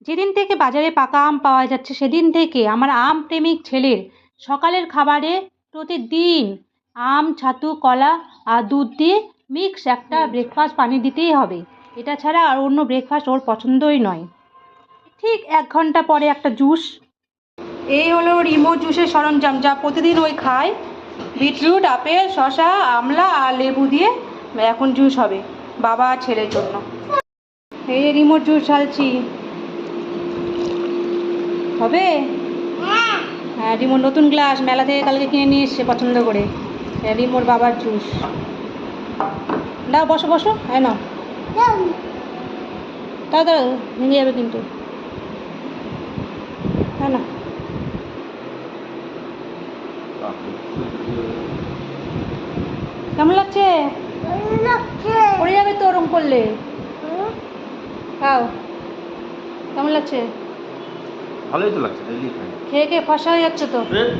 যেদিন থেকে বাজারে পাকা আম পাওয়া যাচ্ছে সেদিন থেকে আমার আম প্রেমিক ছেলের সকালের খাবারে প্রতিদিন আম, ছাতু, কলা আর দুধ দিয়ে মিক্স একটা ব্রেকফাস্ট বানিয়ে দিতেই হবে। এটা ছাড়া আর অন্য ব্রেকফাস্ট ওর পছন্দই নয়। ঠিক 1 ঘন্টা পরে একটা জুস। এই হলো রিমো জুসের সরঞ্জাম, যা প্রতিদিন ওই খায়। বিটরুট, আপেল, শসা, আমলা আর লেবু দিয়ে এখন জুস হবে বাবা আর ছেলের জন্য। এই রিমোট জুস ঢালছি, হবে? হ্যাঁ, রিমোর নতুন গ্লাস মেলা থেকে কালকে কিনে নিয়ে এসছে পছন্দ করে। রিমোর বাবার জুস। দাও, বসো বসো। হ্যাঁ নাও, দাও দাও, ভেঙে যাবে কিন্তু। হ্যাঁ না, কেমন লাগছে? পড়ে যাবে তো ওরম করলে। খাও, কেমন লাগছে? ভালোই তো লাগছে, খেয়ে খেয়ে ফসা হয়ে যাচ্ছে তো।